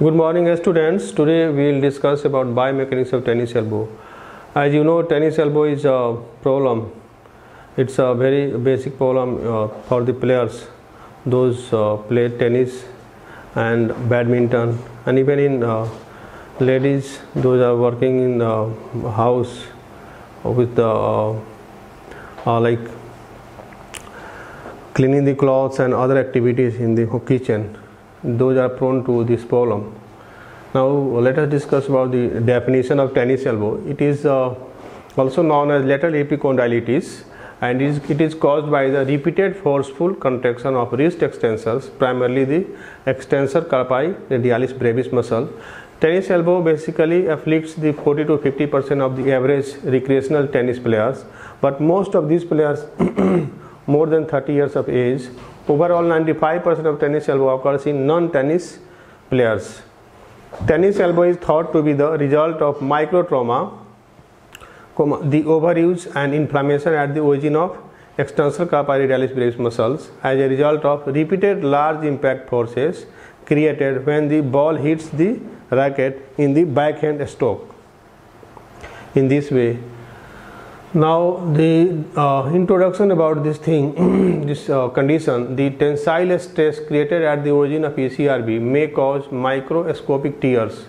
Good morning students. Today we will discuss about biomechanics of tennis elbow. As you know, tennis elbow is a problem. It's a very basic problem for the players, those play tennis and badminton, and even in ladies, those are working in the house with the like cleaning the clothes and other activities in the kitchen. Those are prone to this problem. Now let us discuss about the definition of tennis elbow. It is also known as lateral epicondylitis, and it is caused by the repeated forceful contraction of wrist extensors, primarily the extensor carpi radialis brevis muscle. Tennis elbow basically afflicts the 40 to 50% of the average recreational tennis players, but most of these players more than 30 years of age. Overall, 95% of tennis elbow occurs in non-tennis players. Tennis elbow is thought to be the result of microtrauma, the overuse and inflammation at the origin of extensor carpi radialis brevis muscles as a result of repeated large impact forces created when the ball hits the racket in the backhand stroke. In this way, now the introduction about this thing, this condition, the tensile stress created at the origin of ECRB may cause microscopic tears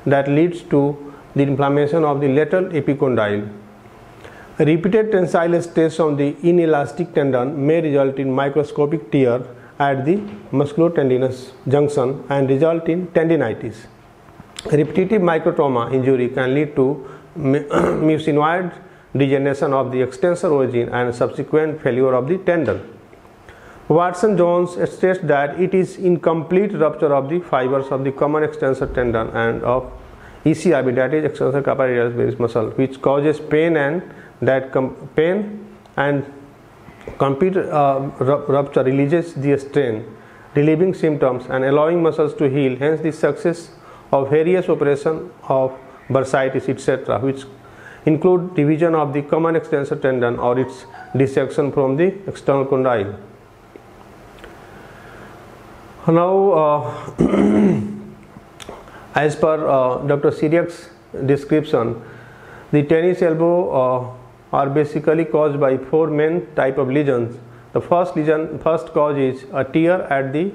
that leads to the inflammation of the lateral epicondyle. Repeated tensile stress on the inelastic tendon may result in microscopic tear at the musculotendinous junction and result in tendinitis. Repetitive microtrauma injury can lead to mucinoid degeneration of the extensor origin and subsequent failure of the tendon. Watson-Jones states that it is incomplete rupture of the fibers of the common extensor tendon and of ECRB, that is extensor carpi radialis brevis muscle, which causes pain, and that complete rupture releases the strain, relieving symptoms and allowing muscles to heal. Hence the success of various operations of bursitis etc., which include division of the common extensor tendon or its dissection from the external condyle. Now as per Dr. Syriac's description, the tennis elbow are basically caused by four main type of lesions. The first cause is a tear at the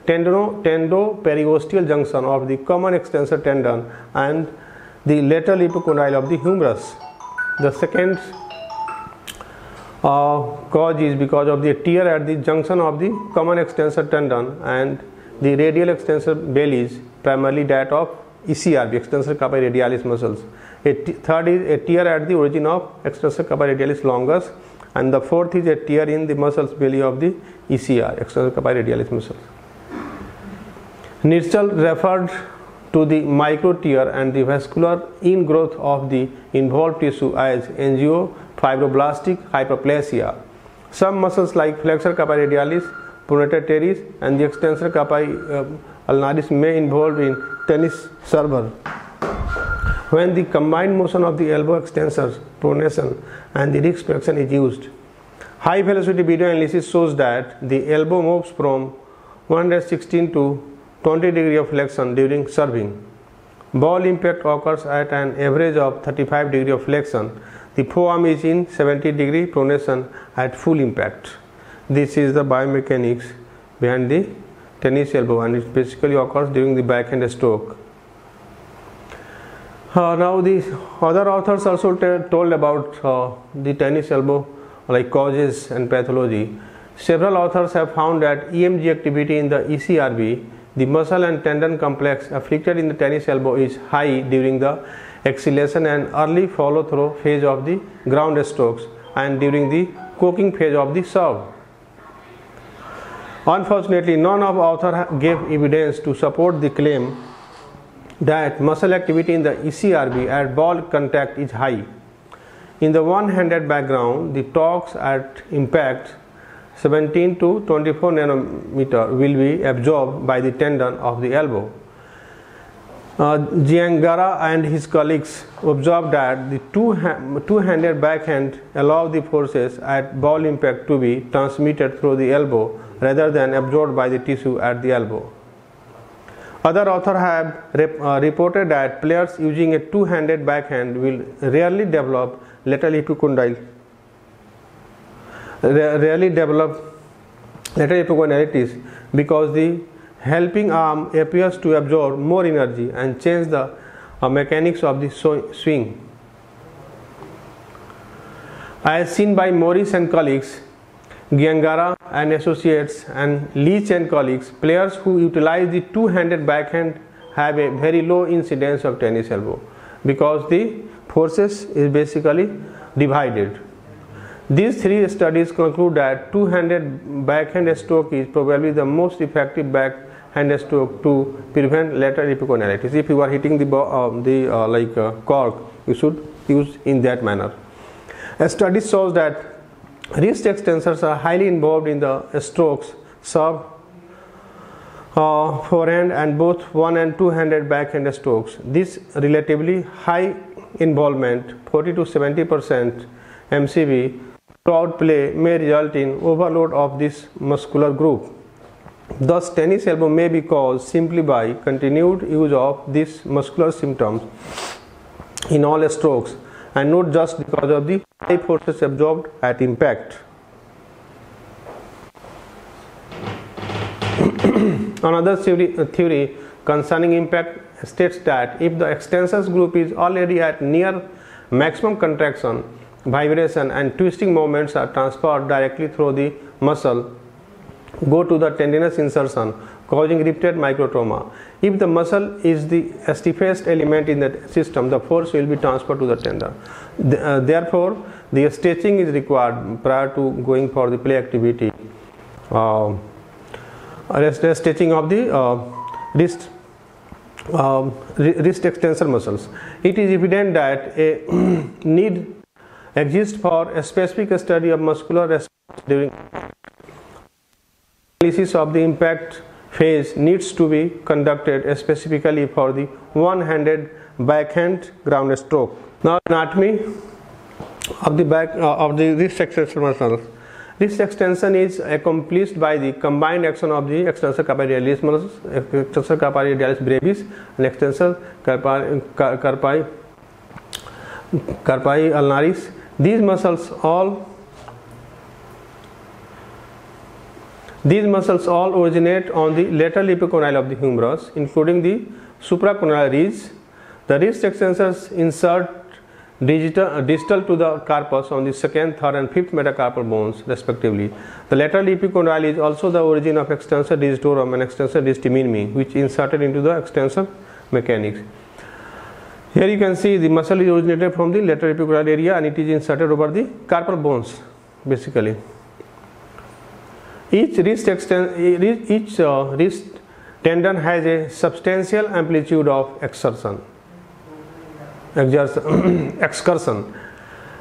tendoperiosteial junction of the common extensor tendon and the lateral epicondyle of the humerus. The second cause is because of the tear at the junction of the common extensor tendon and the radial extensor bellies, primarily that of ECRB, extensor carpi radialis muscles. Third is a tear at the origin of extensor carpi radialis longus, and the fourth is a tear in the muscles belly of the ECR, extensor carpi radialis muscles. Nitschel referred to the micro tear and the vascular ingrowth of the involved tissue as angiofibroblastic hyperplasia. Some muscles like flexor carpi radialis, pronator teres, and the extensor carpi ulnaris may involve in tennis server. When the combined motion of the elbow extensors, pronation, and the wrist flexion is used, high velocity video analysis shows that the elbow moves from 116 to 20 degree of flexion during serving. Ball impact occurs at an average of 35 degree of flexion. The forearm is in 70 degree pronation at full impact. This is the biomechanics behind the tennis elbow, and it basically occurs during the backhand stroke. Now the other authors also told about the tennis elbow, like causes and pathology. Several authors have found that EMG activity in the ECRB, the muscle and tendon complex afflicted in the tennis elbow, is high during the acceleration and early follow-through phase of the ground strokes and during the corking phase of the serve. Unfortunately, none of authors gave evidence to support the claim that muscle activity in the ECRB at ball contact is high. In the one-handed background, the torques at impact 17 to 24 nanometer will be absorbed by the tendon of the elbow. Giangara and his colleagues observed that the two-handed backhand allow the forces at ball impact to be transmitted through the elbow rather than absorbed by the tissue at the elbow. Other authors have reported that players using a two-handed backhand will rarely develop lateral epicondyle, because the helping arm appears to absorb more energy and change the mechanics of the swing. As seen by Morris and colleagues, Giangara and associates, and Leach and colleagues, players who utilize the two-handed backhand have a very low incidence of tennis elbow, because the forces is basically divided. These three studies conclude that two-handed backhand stroke is probably the most effective backhand stroke to prevent lateral epicondylitis. If you are hitting the cork, you should use in that manner. A study shows that wrist extensors are highly involved in the strokes served forehand and both one and two-handed backhand strokes. This relatively high involvement, 40 to 70% MCV, throughout play may result in overload of this muscular group. Thus, tennis elbow may be caused simply by continued use of these muscular symptoms in all strokes, and not just because of the high forces absorbed at impact. Another theory concerning impact states that if the extensors group is already at near maximum contraction, vibration and twisting moments are transferred directly through the muscle, go to the tendinous insertion, causing repeated microtrauma. If the muscle is the stiffest element in the system, the force will be transferred to the tendon. Therefore, the stretching is required prior to going for the play activity. Stretching of the wrist extensor muscles. It is evident that a need exists for a specific study of muscular response during analysis of the impact phase needs to be conducted specifically for the one-handed backhand ground stroke. Now, anatomy of the wrist extensor muscles. Wrist extension is accomplished by the combined action of the extensor carpi radialis muscles, extensor carpi radialis brevis, and extensor carpi ulnaris. These muscles all originate on the lateral epicondyle of the humerus, including the supracondylar ridge. The wrist extensors insert distal to the carpus on the second, third and fifth metacarpal bones respectively. The lateral epicondyle is also the origin of extensor digitorum and extensor digiti minimi, which inserted into the extensor mechanics. Here you can see the muscle is originated from the lateral epicondyle area and it is inserted over the carpal bones basically. Each wrist tendon has a substantial amplitude of excursion.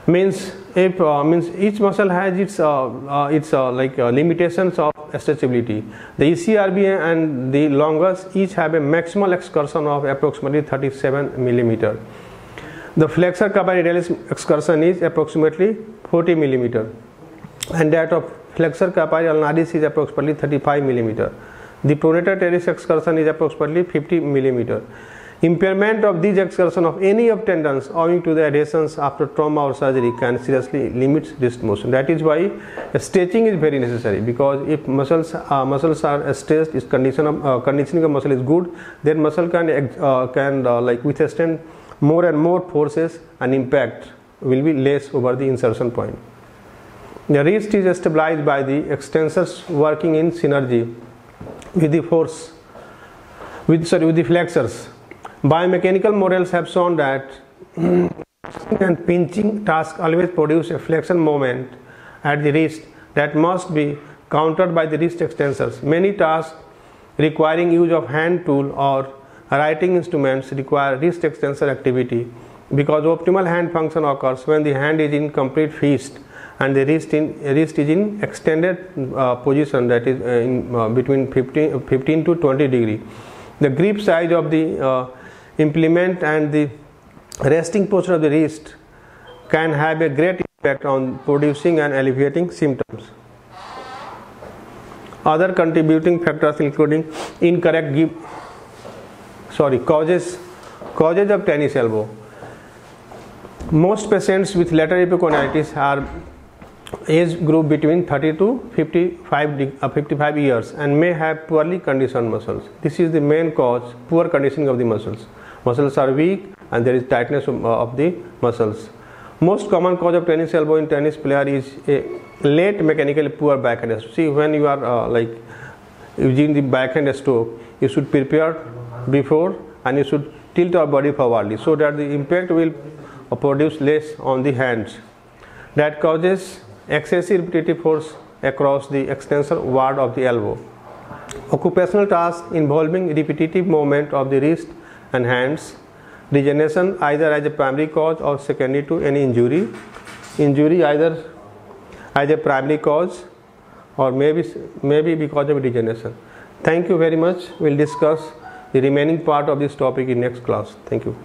Means each muscle has its limitations of stretchability. The ECRB and the longus each have a maximal excursion of approximately 37 mm. The flexor carpi radialis excursion is approximately 40 mm, and that of flexor carpi ulnaris is approximately 35 mm. The pronator teres excursion is approximately 50 mm. Impairment of these excursion of any of tendons owing to the adhesions after trauma or surgery can seriously limit wrist motion. That is why stretching is very necessary, because if muscles are stressed, if conditioning of muscle is good, then muscle can withstand more and more forces and impact will be less over the insertion point. The wrist is stabilized by the extensors working in synergy with the flexors. Biomechanical models have shown that and pinching tasks always produce a flexion moment at the wrist that must be countered by the wrist extensors. Many tasks requiring use of hand tool or writing instruments require wrist extensor activity, because optimal hand function occurs when the hand is in complete fist and the wrist is in extended position, that is between 15 to 20 degree. The grip size of the implement and the resting posture of the wrist can have a great impact on producing and alleviating symptoms. Other contributing factors including incorrect causes of tennis elbow. Most patients with lateral epicondyle are age group between 30 to 55 years and may have poorly conditioned muscles. This is the main cause, poor conditioning of the muscles. Muscles are weak and there is tightness of the muscles. Most common cause of tennis elbow in tennis player is a late mechanically poor backhand stroke. See, when you are using the backhand stroke, you should prepare before and you should tilt your body forwardly so that the impact will produce less on the hands. That causes excessive repetitive force across the extensor ward of the elbow. Occupational tasks involving repetitive movement of the wrist and hands. Degeneration either as a primary cause or secondary to any injury. Injury either as a primary cause or maybe because of degeneration. Thank you very much. We'll discuss the remaining part of this topic in next class. Thank you.